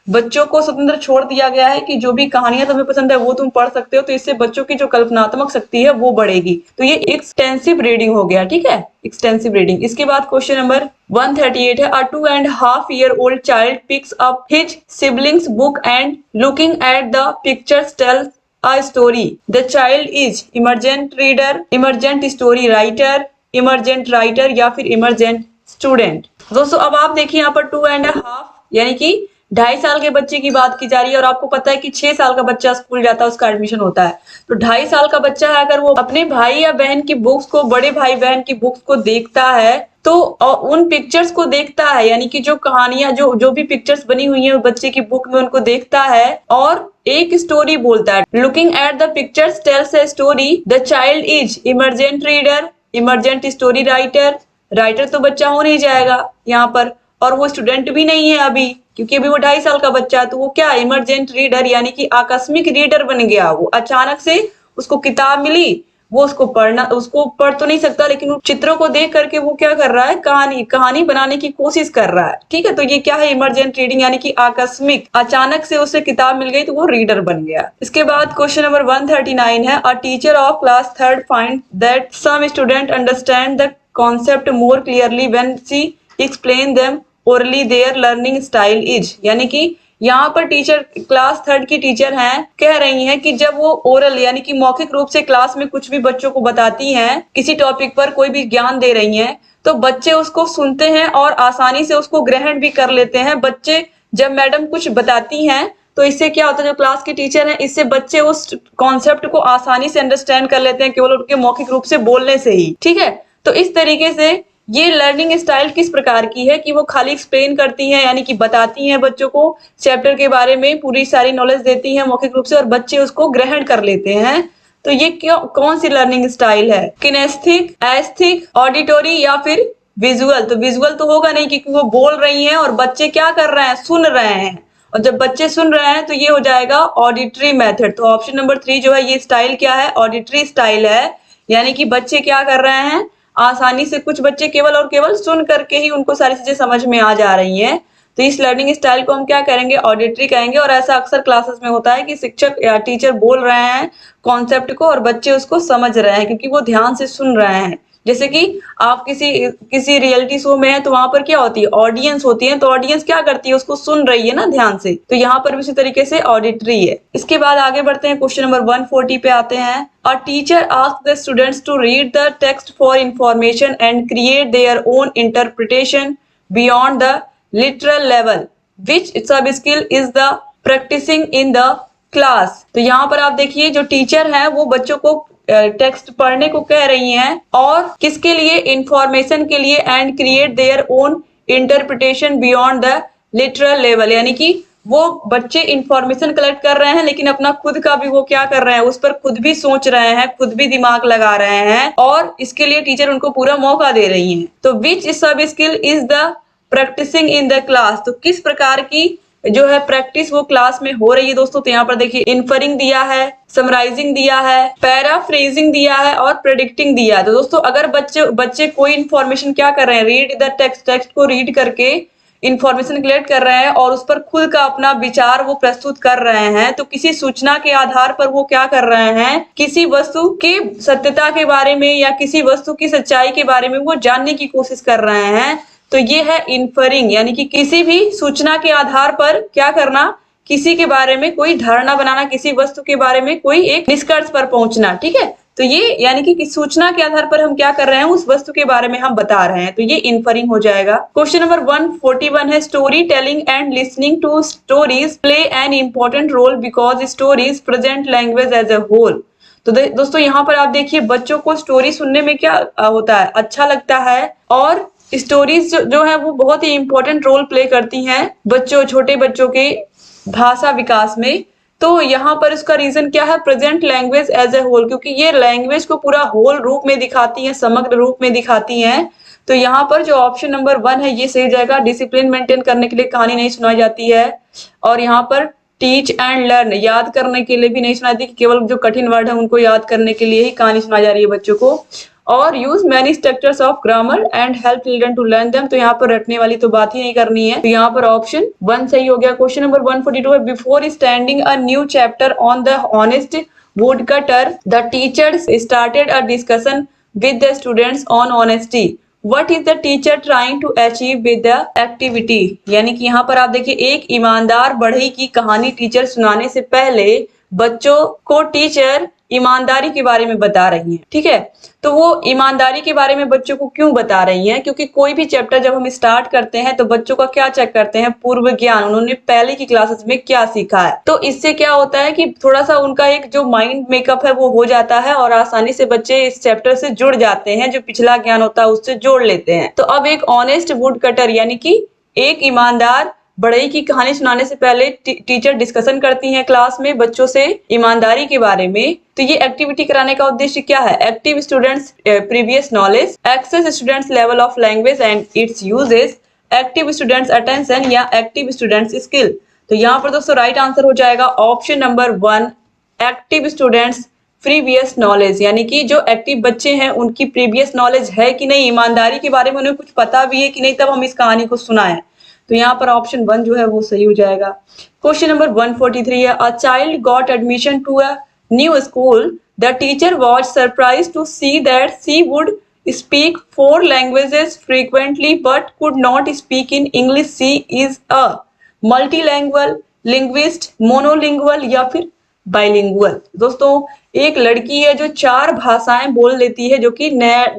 बच्चों को स्वतंत्र छोड़ दिया गया है कि जो भी कहानियां तुम्हें पसंद है वो तुम पढ़ सकते हो, तो इससे बच्चों की जो कल्पनात्मक शक्ति है वो बढ़ेगी। तो ये एक्सटेंसिव रीडिंग हो गया, ठीक है, एक्सटेंसिव रीडिंग। इसके बाद क्वेश्चन नंबर 138 है, a 2.5-year-old child picks up his siblings book and looking at the pictures tells a story. The child is emergent reader, emergent story writer, emergent writer या फिर emergent student। दोस्तों अब आप देखिए यहाँ पर 2.5 यानी कि 2.5 साल के बच्चे की बात की जा रही है, और आपको पता है कि 6 साल का बच्चा स्कूल जाता है, उसका एडमिशन होता है। तो 2.5 साल का बच्चा है, अगर वो अपने भाई या बहन की बुक्स को, बड़े भाई बहन की बुक्स को देखता है, तो उन पिक्चर्स को देखता है, यानी कि जो कहानियां जो भी पिक्चर्स बनी हुई है बच्चे की बुक में उनको देखता है और एक स्टोरी बोलता है। Looking at the pictures tales a story, the child is emergent reader, emergent story writer. Writer तो बच्चा हो नहीं जाएगा यहाँ पर, और वो स्टूडेंट भी नहीं है अभी, क्योंकि अभी वो 2.5 साल का बच्चा है। तो वो क्या, इमरजेंट रीडर यानी कि आकस्मिक रीडर बन गया। वो अचानक से उसको किताब मिली, वो उसको पढ़ तो नहीं सकता, लेकिन वो चित्रों को देख करके वो क्या कर रहा है, कहानी बनाने की कोशिश कर रहा है, ठीक है। तो ये क्या है, इमरजेंट रीडिंग, यानी कि आकस्मिक, अचानक से उसे किताब मिल गई तो वो रीडर बन गया। इसके बाद क्वेश्चन नंबर 139 है, a teacher of class 3 find that some student understand the concept more clearly when she explain them orally, their learning style is, यानी कि यहाँ पर टीचर क्लास 3 की टीचर हैं, कह रही हैं कि जब वो ओरल यानी कि मौखिक रूप से क्लास में कुछ भी बच्चों को बताती हैं, किसी टॉपिक पर कोई भी ज्ञान दे रही हैं, तो बच्चे उसको सुनते हैं और आसानी से उसको ग्रहण भी कर लेते हैं। बच्चे जब मैडम कुछ बताती हैं तो इससे क्या होता है, जो क्लास की टीचर है, इससे बच्चे उस कॉन्सेप्ट को आसानी से अंडरस्टैंड कर लेते हैं केवल उनके मौखिक रूप से बोलने से ही, ठीक है। तो इस तरीके से ये लर्निंग स्टाइल किस प्रकार की है कि वो खाली एक्सप्लेन करती हैं, यानी कि बताती हैं बच्चों को चैप्टर के बारे में, पूरी सारी नॉलेज देती हैं मौखिक रूप से और बच्चे उसको ग्रहण कर लेते हैं। तो ये कौन सी लर्निंग स्टाइल है, किनेस्थेटिक, एस्थेटिक, ऑडिटरी या फिर विजुअल। तो विजुअल तो होगा नहीं, क्योंकि वो बोल रही हैं और बच्चे क्या कर रहे हैं, सुन रहे हैं, और जब बच्चे सुन रहे हैं तो ये हो जाएगा ऑडिटरी मेथड। तो ऑप्शन नंबर 3 जो है, ये स्टाइल क्या है, ऑडिटरी स्टाइल है, यानी कि बच्चे क्या कर रहे हैं, आसानी से, कुछ बच्चे केवल और केवल सुन करके ही उनको सारी चीजें समझ में आ जा रही हैं। तो इस लर्निंग स्टाइल को हम क्या करेंगे, ऑडिटरी कहेंगे। और ऐसा अक्सर क्लासेस में होता है कि शिक्षक या टीचर बोल रहे हैं कॉन्सेप्ट को और बच्चे उसको समझ रहे हैं, क्योंकि वो ध्यान से सुन रहे हैं। जैसे कि आप किसी रियलिटी शो में है तो वहां पर क्या होती है, ऑडियंस होती है, तो ऑडियंस क्या करती है, उसको सुन रही है ना ध्यान से। तो यहाँ पर भी उसी तरीके से ऑडिटरी है। इसके बाद आगे बढ़ते हैं, क्वेश्चन नंबर 140 पे आते हैं। A teacher asked the students to read the text for information and create their own interpretation beyond the literal level, which sub skill is the practising in the class. तो यहाँ पर आप देखिए, जो teacher है वो बच्चों को टेक्स्ट पढ़ने को कह रही हैं, और किसके लिए, इंफॉर्मेशन के लिए, and create their own interpretation beyond the literal level, यानी कि वो बच्चे इंफॉर्मेशन कलेक्ट कर रहे हैं लेकिन अपना खुद का भी वो क्या कर रहे हैं, उस पर खुद भी सोच रहे हैं, खुद भी दिमाग लगा रहे हैं, और इसके लिए टीचर उनको पूरा मौका दे रही है। तो which sub skill is the practising in the class, तो किस प्रकार की जो है प्रैक्टिस वो क्लास में हो रही है दोस्तों। तो यहाँ पर देखिए इन्फरिंग दिया है, समराइजिंग दिया है, पैराफ्रेजिंग दिया है और प्रेडिक्टिंग दिया है। तो दोस्तों अगर बच्चे कोई इन्फॉर्मेशन क्या कर रहे हैं, रीड द टेक्स्ट को रीड करके इंफॉर्मेशन कलेक्ट कर रहे हैं और उस पर खुद का अपना विचार वो प्रस्तुत कर रहे हैं, तो किसी सूचना के आधार पर वो क्या कर रहे हैं, किसी वस्तु की सत्यता के बारे में या किसी वस्तु की सच्चाई के बारे में वो जानने की कोशिश कर रहे हैं। तो ये है इन्फरिंग, यानी कि किसी भी सूचना के आधार पर क्या करना, किसी के बारे में कोई धारणा बनाना, किसी वस्तु के बारे में कोई एक निष्कर्ष पर पहुंचना। ठीक है, तो ये यानी कि सूचना के आधार पर हम क्या कर रहे हैं, उस वस्तु के बारे में हम बता रहे हैं, तो ये इन्फरिंग हो जाएगा। क्वेश्चन नंबर 141 है, story telling and listening to stories play an important role because stories present language as a whole. तो दोस्तों यहाँ पर आप देखिए बच्चों को स्टोरी सुनने में क्या होता है, अच्छा लगता है, और स्टोरीज जो है वो बहुत ही इंपॉर्टेंट रोल प्ले करती हैं छोटे बच्चों के भाषा विकास में। तो यहाँ पर इसका रीजन क्या है, present language as a whole, क्योंकि ये लैंग्वेज को पूरा होल रूप में दिखाती है, समग्र रूप में दिखाती हैं। तो यहाँ पर जो ऑप्शन नंबर 1 है ये सही हो जाएगा। डिसिप्लिन मेंटेन करने के लिए कहानी नहीं सुनाई जाती है, और यहाँ पर टीच एंड लर्न, याद करने के लिए भी नहीं सुनाई जाती, केवल जो कठिन वर्ड है उनको याद करने के लिए ही कहानी सुनाई जा रही है बच्चों को। और use many structures of grammar and help children to learn them, तो यहाँ पर रटने वाली तो बात ही नहीं करनी है, तो यहाँ पर ऑप्शन 1 सही हो गया। क्वेश्चन नंबर 142 है, before standing a new chapter on the honest woodcutter the teachers started a discussion with the students on honesty. What is the teacher trying to achieve with the activity? यानी कि यहाँ पर आप देखिए एक ईमानदार बढ़ई की कहानी टीचर सुनाने से पहले बच्चों को टीचर ईमानदारी के बारे में बता रही है। ठीक है, तो वो ईमानदारी के बारे में बच्चों को क्यों बता रही हैं, क्योंकि कोई भी चैप्टर जब हम स्टार्ट करते हैं तो बच्चों का क्या चेक करते हैं, पूर्व ज्ञान, उन्होंने पहले की क्लासेस में क्या सीखा है। तो इससे क्या होता है कि थोड़ा सा उनका एक जो माइंड मेकअप है वो हो जाता है और आसानी से बच्चे इस चैप्टर से जुड़ जाते हैं, जो पिछला ज्ञान होता है उससे जोड़ लेते हैं। तो अब एक ऑनेस्ट वुड कटर यानी कि एक ईमानदार बढ़ई की कहानी सुनाने से पहले टीचर डिस्कशन करती हैं क्लास में बच्चों से ईमानदारी के बारे में। तो ये एक्टिविटी कराने का उद्देश्य क्या है, active students previous knowledge, access students level of language and its uses, active students attention या एक्टिव स्टूडेंट्स स्किल। तो यहाँ पर दोस्तों राइट आंसर हो जाएगा option number 1, active students previous knowledge, यानी कि जो एक्टिव बच्चे हैं उनकी प्रीवियस नॉलेज है कि नहीं, ईमानदारी के बारे में उन्हें कुछ पता भी है कि नहीं, तब हम इस कहानी को सुनाएं। तो यहाँ पर ऑप्शन 1 जो है वो सही हो जाएगा। क्वेश्चन नंबर 143 है, a child got admission to a new school, the teacher was surprised to see that she would speak 4 languages frequently but could not speak in English. She is a multilanguage, linguist, monolingual या फिर bilingual. दोस्तों एक लड़की है जो 4 भाषाएं बोल लेती है, जो कि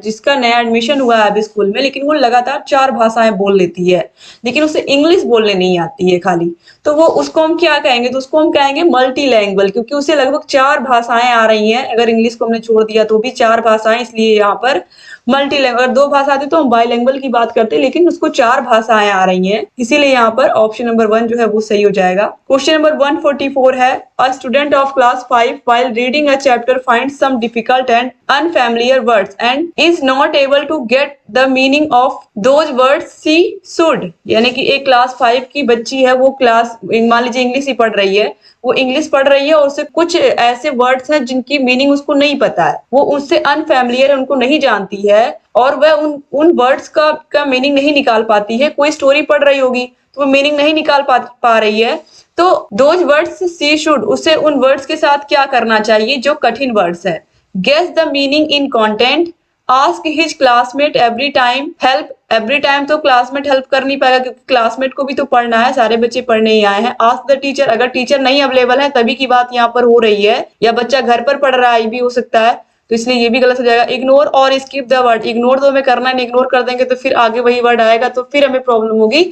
जिसका नया एडमिशन हुआ है अभी स्कूल में, लेकिन वो लगातार 4 भाषाएं बोल लेती है, लेकिन उसे इंग्लिश बोलने नहीं आती है खाली। तो वो उसको हम क्या कहेंगे, तो उसको हम कहेंगे मल्टी लैंग्वेज, क्योंकि उसे लगभग 4 भाषाएं आ रही हैं। अगर इंग्लिश को हमने छोड़ दिया तो भी 4 भाषाएं, इसलिए यहाँ पर मल्टी लैंग्वेज। अगर 2 भाषा आती तो हम बाइलैंग्वेज की बात करते, लेकिन उसको 4 भाषाएं आ रही हैं, इसीलिए यहाँ पर ऑप्शन नंबर 1 जो है वो सही हो जाएगा। क्वेश्चन नंबर 144 है, a student of class 5 while reading a chapter finds some difficult and unfamiliar words and is not able to get the meaning of those words she should। यानी कि एक क्लास 5 की बच्ची है, वो क्लास मान लीजिए इंग्लिश ही पढ़ रही है, वो इंग्लिश पढ़ रही है और उसे कुछ ऐसे वर्ड्स हैं जिनकी मीनिंग उसको नहीं पता है, वो उससे अनफैमिलियर, उनको नहीं जानती है, और वह उन वर्ड्स का मीनिंग नहीं निकाल पाती है। कोई स्टोरी पढ़ रही होगी तो वो मीनिंग नहीं निकाल पा रही है, तो दोज वर्ड्स सी शुड, उसे उन वर्ड्स के साथ क्या करना चाहिए जो कठिन वर्ड्स है। Guess the meaning in content, ask his classmate every time help. Every time तो क्लासमेट हेल्प कर नहीं पाएगा, क्योंकि क्लासमेट को भी तो पढ़ना है, सारे बच्चे पढ़ने ही आए हैं। आस्क द टीचर, अगर टीचर नहीं अवेलेबल है तभी की बात यहाँ पर हो रही है, या बच्चा घर पर पढ़ रहा है, ये भी हो सकता है, तो इसलिए ये भी गलत हो जाएगा। इग्नोर और स्किप द वर्ड, इग्नोर तो हमें करना है, इग्नोर कर देंगे तो फिर आगे वही वर्ड आएगा, तो फिर हमें प्रॉब्लम होगी।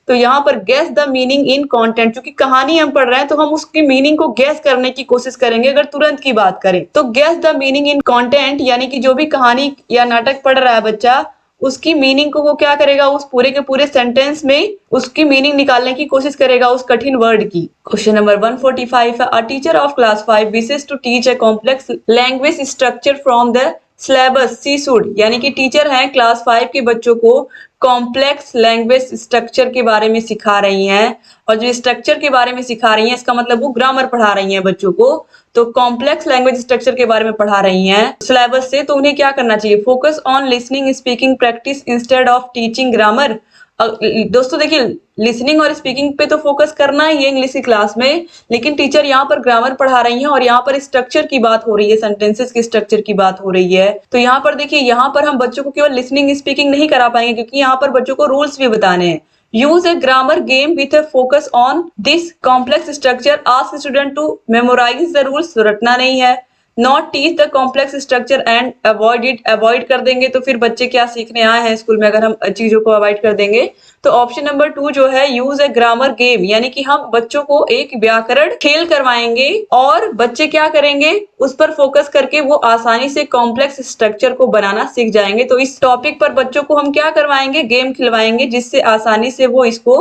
तो यहाँ पर guess the meaning in content, क्योंकि कहानी हम पढ़ रहे हैं तो हम उसकी मीनिंग को गेस करने की कोशिश करेंगे। अगर तुरंत की बात करें तो guess the meaning in content, यानी कि जो भी कहानी या नाटक पढ़ रहा है बच्चा, उसकी मीनिंग को वो क्या करेगा, उस पूरे के पूरे सेंटेंस में उसकी मीनिंग निकालने की कोशिश करेगा उस कठिन वर्ड की। क्वेश्चन नंबर 145 है, a teacher of class 5 wishes to teach a complex language structure from the syllabus she should. यानी कि टीचर हैं क्लास 5 के बच्चों को कॉम्प्लेक्स लैंग्वेज स्ट्रक्चर के बारे में सिखा रही हैं। और जो स्ट्रक्चर के बारे में सिखा रही हैं इसका मतलब वो ग्रामर पढ़ा रही हैं बच्चों को। तो कॉम्प्लेक्स लैंग्वेज स्ट्रक्चर के बारे में पढ़ा रही हैं सिलेबस से, तो उन्हें क्या करना चाहिए? Focus on listening speaking practice instead of teaching grammar. दोस्तों देखिए, लिसनिंग और स्पीकिंग पे तो फोकस करना ही है इंग्लिश की क्लास में, लेकिन टीचर यहाँ पर ग्रामर पढ़ा रही हैं और यहाँ पर स्ट्रक्चर की बात हो रही है, सेंटेंसेस की स्ट्रक्चर की बात हो रही है। तो यहाँ पर देखिए, यहाँ पर हम बच्चों को केवल लिसनिंग स्पीकिंग नहीं करा पाएंगे, क्योंकि यहाँ पर बच्चों को रूल्स भी बताने हैं। Use a grammar game with a focus on this complex structure. Ask student to memorise the rules, रटना नहीं है। Not teach the complex structure and avoid it. Avoid कर देंगे तो फिर बच्चे क्या सीखने आए हैं स्कूल में, अगर हम चीजों को अवॉइड कर देंगे। तो ऑप्शन नंबर 2 जो है, यूज ए ग्रामर गेम, यानी कि हम बच्चों को एक व्याकरण खेल करवाएंगे और बच्चे क्या करेंगे, उस पर फोकस करके वो आसानी से कॉम्प्लेक्स स्ट्रक्चर को बनाना सीख जाएंगे। तो इस टॉपिक पर बच्चों को हम क्या करवाएंगे? गेम खिलवाएंगे, जिससे आसानी से वो इसको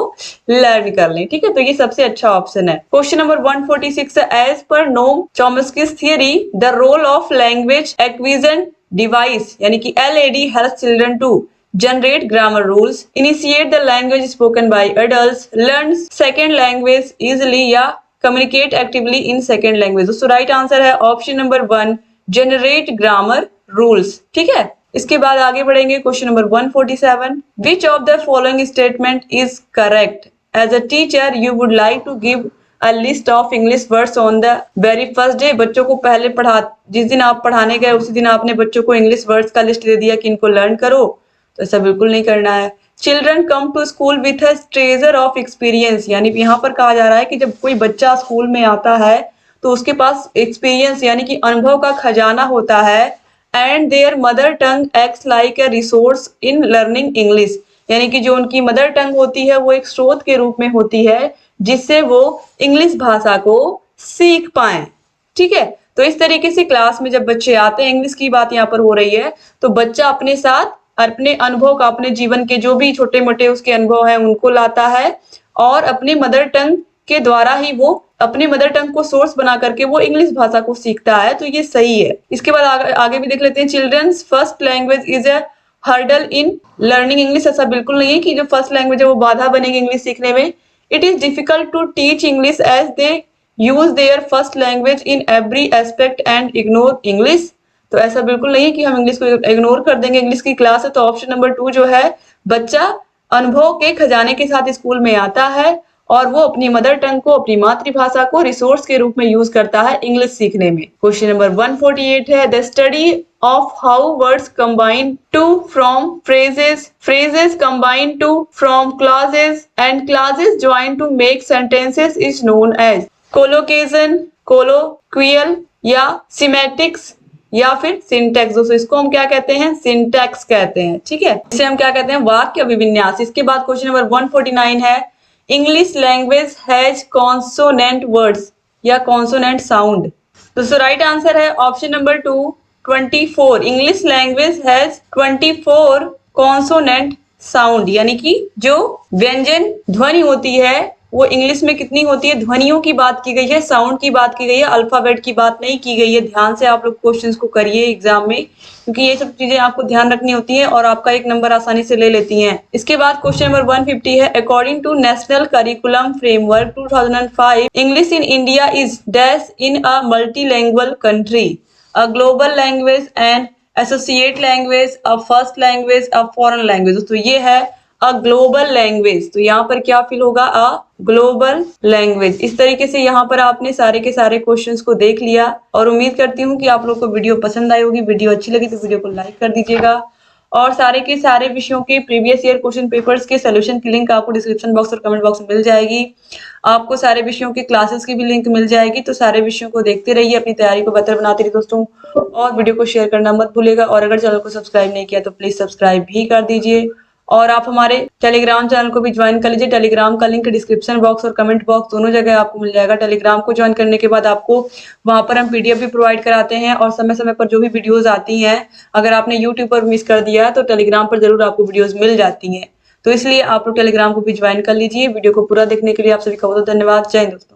लर्न कर लें। ठीक है, तो ये सबसे अच्छा ऑप्शन है। क्वेश्चन नंबर 146 है, as per Noam Chomsky's theory the role of language acquisition device, यानी कि LAD helps children to generate grammar rules, initiate the language spoken by adults, learn second language easily या communicate actively in second language। तो right answer है option number 1, generate grammar rules। ठीक है, इसके बाद आगे बढ़ेंगे। Question number 147, which of the following statement is correct? As a teacher you would like to give a list of English words on the very first day। बच्चों को पहले जिस दिन आप पढ़ाने गए उसी दिन आपने बच्चों को इंग्लिश वर्ड्स का लिस्ट दे दिया कि इनको लर्न करो, तो ऐसा बिल्कुल नहीं करना है। Children come to school with a treasure of experience, यानी यहाँ पर कहा जा रहा है कि जब कोई बच्चा स्कूल में आता है तो उसके पास एक्सपीरियंस यानी कि अनुभव का खजाना होता है। And there mother tongue acts like a resource in learning English, यानी कि जो उनकी मदर टंग होती है वो एक स्रोत के रूप में होती है जिससे वो इंग्लिश भाषा को सीख पाए। ठीक है, तो इस तरीके से क्लास में जब बच्चे आते हैं, इंग्लिश की बात यहाँ पर हो रही है, तो बच्चा अपने साथ अपने अनुभव का, अपने जीवन के जो भी छोटे मोटे उसके अनुभव हैं उनको लाता है और अपने मदर टंग के द्वारा ही वो अपने मदर टंग को सोर्स बना करके वो इंग्लिश भाषा को सीखता है। तो ये सही है। इसके बाद आगे भी देख लेते हैं। Children's first language is a hurdle in learning English. ऐसा बिल्कुल नहीं है कि जो फर्स्ट लैंग्वेज है वो बाधा बनेगी इंग्लिश सीखने में। It is difficult to teach English as they use their first language in every aspect and ignore English. तो ऐसा बिल्कुल नहीं है कि हम इंग्लिश को इग्नोर कर देंगे, इंग्लिश की क्लास है। तो ऑप्शन नंबर 2 जो है, बच्चा अनुभव के खजाने के साथ स्कूल में आता है और वो अपनी मदर टंग को, अपनी मातृभाषा को रिसोर्स के रूप में यूज करता है इंग्लिश सीखने में। क्वेश्चन नंबर 148 है, the study of how words combine to from phrases, phrases combine to from clauses and clauses join to make sentences is known as collocation, colloquial या सिमेटिक्स या फिर सिंटैक्स। दोस्तों इसको हम क्या कहते हैं? सिंटैक्स कहते हैं। ठीक है, इसे हम क्या कहते हैं? वाक्य अभिविन्यास। इसके बाद क्वेश्चन नंबर 149 है, English language has consonant words या कॉन्सोनेंट साउंड। दोस्तों राइट आंसर है option number 2, 24। English language has 24 consonant sound, यानी कि जो व्यंजन ध्वनि होती है वो इंग्लिश में कितनी होती है? ध्वनियों की बात की गई है, साउंड की बात की गई है, अल्फाबेट की बात नहीं की गई है। ध्यान से आप लोग क्वेश्चंस को करिए एग्जाम में, क्योंकि ये सब चीजें आपको ध्यान रखनी होती हैं और आपका एक नंबर आसानी से ले लेती हैं। इसके बाद क्वेश्चन नंबर 150 है, according to national curriculum framework 2005 English in India is dash in a multilanguage country, a global language and associate language, a first language, a foreign language. दोस्तों ये है अ ग्लोबल लैंग्वेज। तो यहाँ पर क्या फिल होगा? अ global language. इस तरीके से यहाँ पर आपने सारे के सारे क्वेश्चंस को देख लिया और उम्मीद करती हूँ कि आप लोग को वीडियो पसंद आई होगी। वीडियो अच्छी लगी तो वीडियो को लाइक कर दीजिएगा और सारे के सारे विषयों के प्रीवियस ईयर क्वेश्चन पेपर्स के सोल्यूशन की लिंक आपको डिस्क्रिप्शन बॉक्स और कमेंट बॉक्स में मिल जाएगी। आपको सारे विषयों के क्लासेस की भी लिंक मिल जाएगी। तो सारे विषयों को देखते रहिए, अपनी तैयारी को बेहतर बनाते रहिए दोस्तों, और वीडियो को शेयर करना मत भूलिएगा। और अगर चैनल को सब्सक्राइब नहीं किया तो प्लीज सब्सक्राइब भी कर दीजिए और आप हमारे टेलीग्राम चैनल को भी ज्वाइन कर लीजिए। टेलीग्राम का लिंक डिस्क्रिप्शन बॉक्स और कमेंट बॉक्स दोनों जगह आपको मिल जाएगा। टेलीग्राम को ज्वाइन करने के बाद आपको वहां पर हम PDF भी प्रोवाइड कराते हैं और समय समय पर जो भी वीडियोस आती हैं, अगर आपने यूट्यूब पर मिस कर दिया तो टेलीग्राम पर जरूर आपको वीडियोस मिल जाती हैं। तो इसलिए आप लोग टेलीग्राम को भी ज्वाइन कर लीजिए। वीडियो को पूरा देखने के लिए आप सभी का बहुत धन्यवाद। जय हिंद दोस्तों।